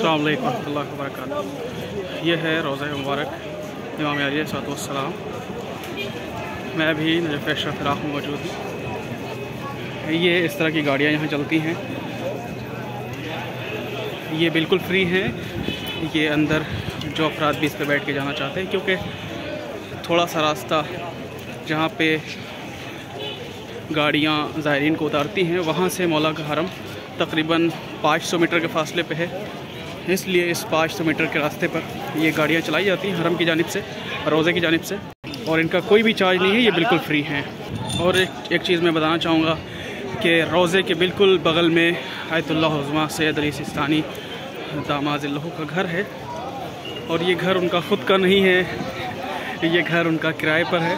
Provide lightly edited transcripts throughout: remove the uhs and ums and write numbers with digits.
अस्सलाम वालेकुम रहमतुल्लाहि व बरकातुहू। ये है रोज़ा मुबारक इमाम अली अलैहिस्सलाम। मैं अभी नजफ़ अशरफ इराक़ में मौजूद हूँ। ये इस तरह की गाड़ियाँ यहाँ चलती हैं। ये बिल्कुल फ्री हैं। ये अंदर जो अफराद भी इस पर बैठ के जाना चाहते हैं, क्योंकि थोड़ा सा रास्ता जहाँ पे गाड़ियाँ ज़ायरीन को उतारती हैं वहाँ से मौला का हरम तकरीबन 500 मीटर के फासले पे है। इसलिए इस 500 मीटर के रास्ते पर ये गाड़ियाँ चलाई जाती हैं हरम की जानिब से, रोज़े की जानिब से, और इनका कोई भी चार्ज नहीं है, ये बिल्कुल फ्री हैं। और एक चीज़ मैं बताना चाहूँगा कि रोज़े के बिल्कुल बगल में आयतुल्लाह उज़्मा सैयद अली सिस्तानी दामादिल्लाहु का घर है, और ये घर उनका ख़ुद का नहीं है, ये घर उनका किराए पर है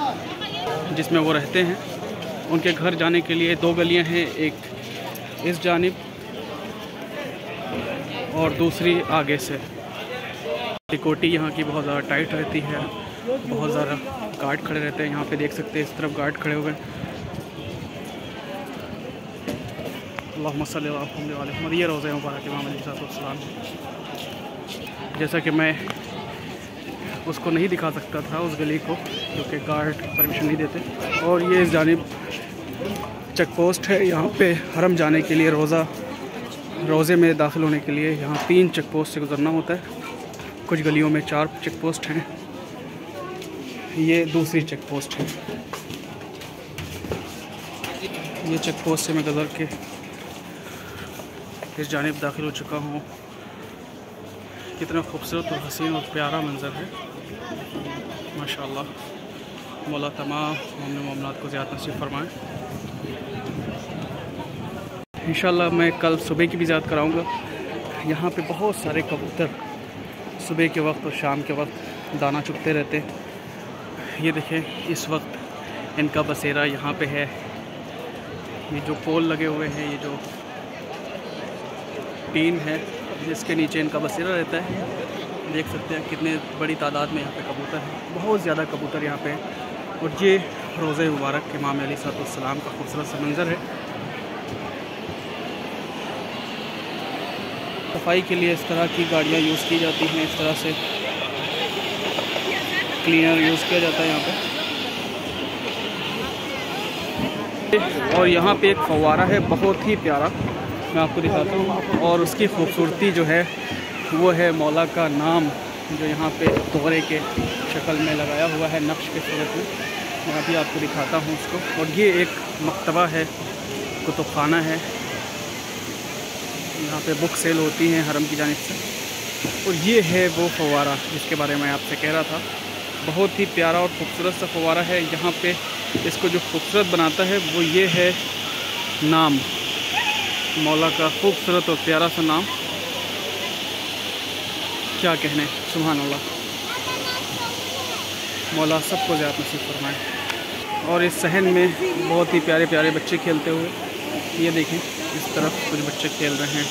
जिसमें वो रहते हैं। उनके घर जाने के लिए 2 गलियाँ हैं, एक इस जानिब और दूसरी आगे से। सिक्योरिटी यहाँ की बहुत ज़्यादा टाइट रहती है, बहुत ज़्यादा गार्ड खड़े रहते हैं। यहाँ पे देख सकते हैं इस तरफ गार्ड खड़े हुए हैं। अल्लाहुम्मा सल्ली अला मुहम्मद। ये रोज़ा मुबारक इमाम अलैहिस्सलाम। जैसा कि मैं उसको नहीं दिखा सकता था उस गली को, क्योंकि गार्ड परमिशन नहीं देते। और ये इस जानिब चेक पोस्ट है। यहाँ पे हरम जाने के लिए रोज़े में दाखिल होने के लिए यहाँ 3 चेक पोस्ट से गुज़रना होता है। कुछ गलियों में 4 चेक पोस्ट हैं। ये दूसरी चेक पोस्ट है। ये चेक पोस्ट से मैं गुज़र के इस जानिब दाखिल हो चुका हूँ। कितना खूबसूरत और हसीन और प्यारा मंज़र है माशाअल्लाह। मौला तमाम मोमिन मोमिनात को ज़ियारत नसीब फरमाएँ। इंशाअल्लाह मैं कल सुबह की भी ज़ियारत कराऊँगा। यहाँ पे बहुत सारे कबूतर सुबह के वक्त और शाम के वक्त दाना चुगते रहते हैं। ये देखें, इस वक्त इनका बसेरा यहाँ पे है। ये जो पोल लगे हुए हैं, ये जो टीन है जिसके नीचे इनका बसेरा रहता है, देख सकते हैं कितने बड़ी तादाद में यहाँ पे कबूतर हैं। बहुत ज़्यादा कबूतर यहाँ पे। और ये रोज़े मुबारक इमाम अली अलैहिस्सलाम का खूबसूरत सा मंज़र है। सफाई के लिए इस तरह की गाड़ियाँ यूज़ की जाती हैं। इस तरह से क्लीनर यूज़ किया जाता है यहाँ पे। और यहाँ पे एक फव्वारा है बहुत ही प्यारा, मैं आपको दिखाता हूँ। और उसकी खूबसूरती जो है वो है मौला का नाम, जो यहाँ पे तोरे के शक्ल में लगाया हुआ है, नक्श के सूरत में। मैं अभी आपको दिखाता हूँ उसको। और ये एक मकतबा है, कुतुबखाना है। यहाँ पे बुक सेल होती हैं हरम की जानिब से। और ये है वो फव्वारा जिसके बारे में आपसे कह रहा था। बहुत ही प्यारा और ख़ूबसूरत सा फव्वारा है। यहाँ पे इसको जो खूबसूरत बनाता है वो ये है नाम, मौला का खूबसूरत और प्यारा सा नाम। क्या कहने, सुभान अल्लाह। मौला सबको ज़ियारत नसीब फरमाए। और इस सहन में बहुत ही प्यारे प्यारे बच्चे खेलते हुए, ये देखें इस तरफ कुछ बच्चे खेल रहे हैं।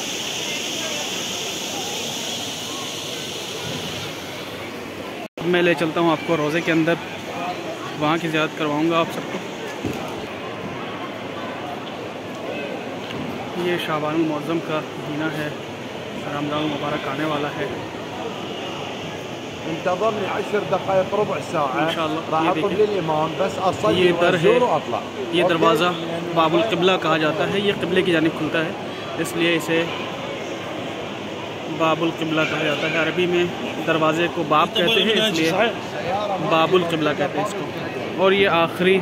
मैं ले चलता हूँ आपको रोज़े के अंदर, वहाँ की ज़ियारत करवाऊँगा आप सबको। ये शाबानुल मुअज़्ज़म का महीना है, रमज़ान मुबारक आने वाला है इंशाअल्लाह। ये दर है, ये दरवाज़ा बाबुल क़िबला कहा जाता है। ये क़िबले की जानिब खुलता है, इसलिए इसे बाबुल क़िबला कहा जाता है। अरबी में दरवाज़े को बाब कहते हैं, इसलिए बाबुल क़िबला कहते हैं इसको। और ये आखिरी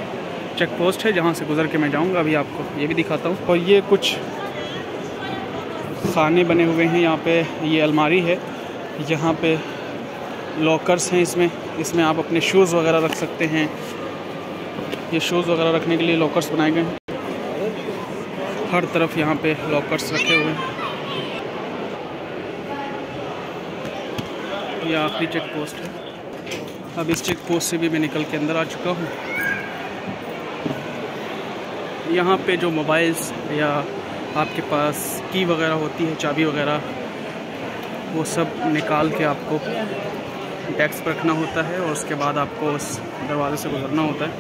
चेक पोस्ट है जहाँ से गुज़र के मैं जाऊँगा। अभी आपको ये भी दिखाता हूँ। और ये कुछ खाने बने हुए हैं यहाँ पे। ये अलमारी है, यहाँ पे लॉकर्स हैं। इसमें आप अपने शूज़ वगैरह रख सकते हैं। ये शूज़ वगैरह रखने के लिए लॉकर्स बनाए गए हैं। हर तरफ यहाँ पे लॉकर्स रखे हुए हैं। ये आखिरी चेक पोस्ट है। अब इस चेक पोस्ट से भी मैं निकल के अंदर आ चुका हूँ। यहाँ पे जो मोबाइल्स या आपके पास की वगैरह होती है, चाबी वगैरह, वो सब निकाल के आपको टैक्स पर रखना होता है, और उसके बाद आपको उस दरवाजे से गुजरना होता है।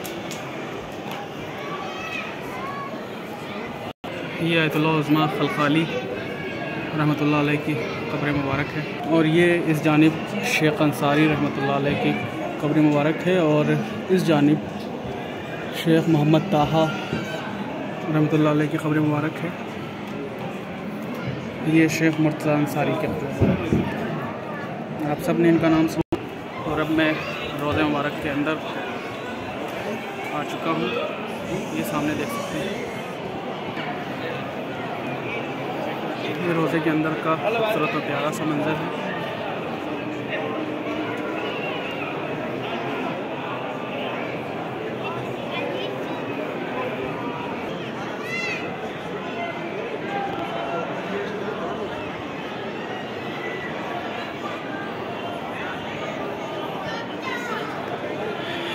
ये आयतुल्लाह उज़्मा खलखाली रहमतुल्लाह अलैह की कब्र मुबारक है। और ये इस जानिब शेख अंसारी रहमतुल्लाह अलैह की कब्र मुबारक है। और इस जानिब शेख मोहम्मद ताहा रहमतुल्लाह अलैह की कब्र मुबारक है। ये शेख मुर्तज़ा अंसारी के कब्र मुबारक है। आप सब ने इनका नाम सुना। और अब मैं रोज़े मुबारक के अंदर आ चुका हूँ। ये सामने देख सकते हैं, ये रोज़े के अंदर का खूबसूरत और प्यारा सा मंज़र है।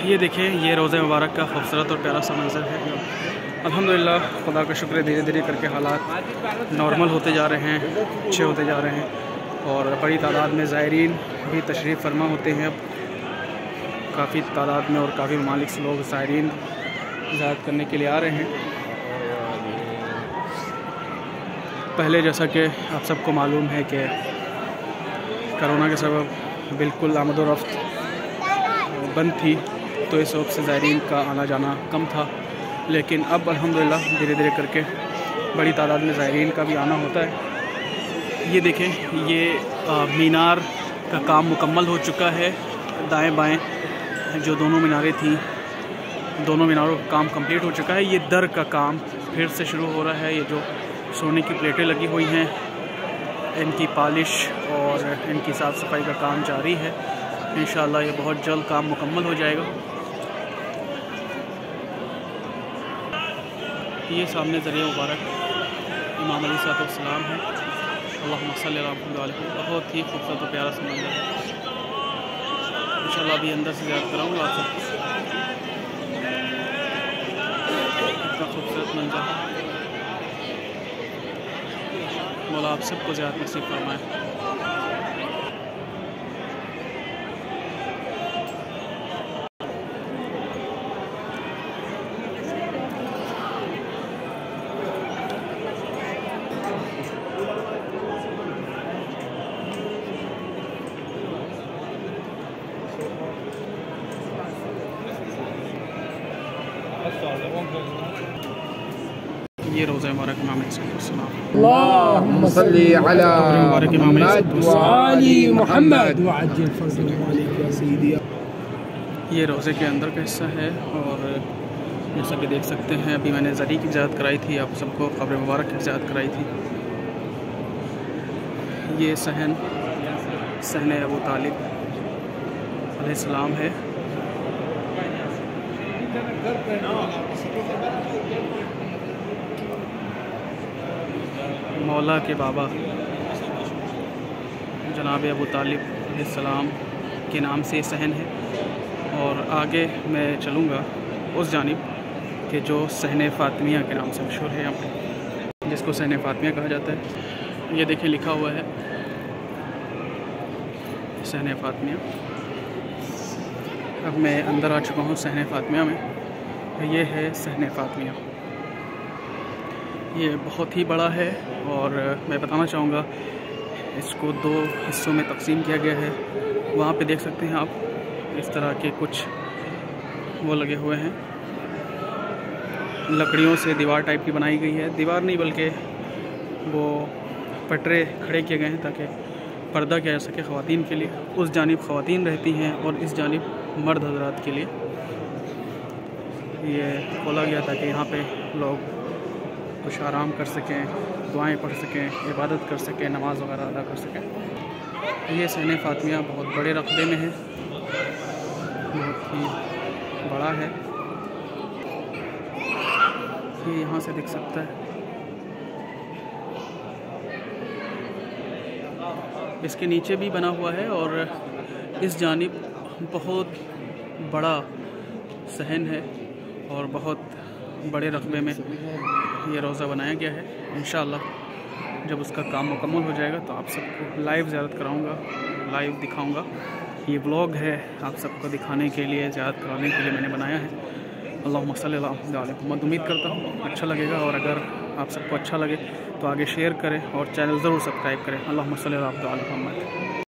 ये देखिए, ये रोज़े मुबारक का खूबसूरत और प्यारा सा मंज़र है। अल्हम्दुलिल्लाह, खुदा का शुक्र है, धीरे धीरे करके हालात नॉर्मल होते जा रहे हैं, अच्छे होते जा रहे हैं। और बड़ी तादाद में ज़ायरीन भी तशरीफ़ फरमा होते हैं। अब काफ़ी तादाद में और काफ़ी ममालिक से लोग ज़ायरीन ज़ियारत करने के लिए आ रहे हैं। पहले जैसा कि आप सबको मालूम है कि कोरोना के सबब बिल्कुल आमद व रफ्त बंद थी, तो इस वक्त से ज़ायरीन का आना जाना कम था। लेकिन अब अल्हम्दुलिल्लाह धीरे धीरे करके बड़ी तादाद में ज़ायरीन का भी आना होता है। ये देखें, ये मीनार का काम मुकम्मल हो चुका है। दाएं बाएं जो दोनों मीनारें थीं, दोनों मीनारों का काम कंप्लीट हो चुका है। ये दर का काम फिर से शुरू हो रहा है। ये जो सोने की प्लेटें लगी हुई हैं, इनकी पॉलिश और इनकी साफ़ सफाई का काम जारी है। इंशाअल्लाह ये बहुत जल्द काम मुकम्मल हो जाएगा। ये सामने ज़रिया मुबारक इमाम अलैहिस्सलाम है। अल्लाहुम्मा सल्ली अला मुहम्मद व अलैहि। बहुत ही खूबसूरत और प्यारा सा मंज़र है। इंशाअल्लाह अभी अंदर से ज़ियारत कराऊँगा आप सबको। इतना खूबसूरत मंज़र है। मौला आप सबको ज़ियारत नसीब फरमाए। ये रोज़ा मुबारक इमाम अलैहिस्सलाम। अल्लाहुम्मा सल्ली अला मुहम्मद व आलि मुहम्मद व अज्जिल फज़लक या सय्यदी। ये रोज़े के अंदर का हिस्सा है। और जैसा कि देख सकते हैं, अभी मैंने ज़री की ज़ियारत कराई थी, आप सबको कब्र मुबारक की ज़ियारत कराई थी। ये सहन अबू तालिब अलैहिस्सलाम है। मौला के बाबा जनाब अबू तालिब अलैहिस्सलाम के नाम से सहन है। और आगे मैं चलूँगा उस जानिब कि जो सहन फ़ातिमिया के नाम से मशहूर है, यहाँ पे जिसको सहन फ़ातिमिया कहा जाता है। ये देखिए लिखा हुआ है सहन फ़ातिमिया। अब मैं अंदर आ चुका हूँ सहन फ़ातिमिया में। ये है सहन फ़ातिमिया। ये बहुत ही बड़ा है और मैं बताना चाहूँगा, इसको 2 हिस्सों में तकसीम किया गया है। वहाँ पे देख सकते हैं आप, इस तरह के कुछ वो लगे हुए हैं, लकड़ियों से दीवार टाइप की बनाई गई है। दीवार नहीं बल्कि वो पटरे खड़े किए गए हैं ताकि पर्दा किया जा सके ख़वातीन के लिए। उस जानिब ख़वातीन रहती हैं और इस जानिब मर्द हज़रात के लिए ये खोला गया ताकि यहाँ पे लोग कुछ आराम कर सकें, दुआएं पढ़ सकें, इबादत कर सकें, नमाज वगैरह अदा कर सकें। ये सहन फ़ातिमिया बहुत बड़े रकबे में है, बहुत ही बड़ा है। ये यहाँ से दिख सकता है। इसके नीचे भी बना हुआ है और इस जानिब बहुत बड़ा सहन है और बहुत बड़े रकबे में ये रोज़ा बनाया गया है। इंशाअल्लाह जब उसका काम मुकम्मल हो जाएगा तो आप सबको लाइव ज़ियारत कराऊंगा, लाइव दिखाऊंगा। ये ब्लॉग है आप सबको दिखाने के लिए, ज़ियारत कराने के लिए मैंने बनाया है। अल्लाहुम्मा सल्ली अला मुहम्मद। उम्मीद करता हूँ अच्छा लगेगा। और अगर आप सबको अच्छा लगे तो आगे शेयर करें और चैनल ज़रूर सब्सक्राइब करें। अल्लाहुम्मा सल्ली अला मुहम्मद।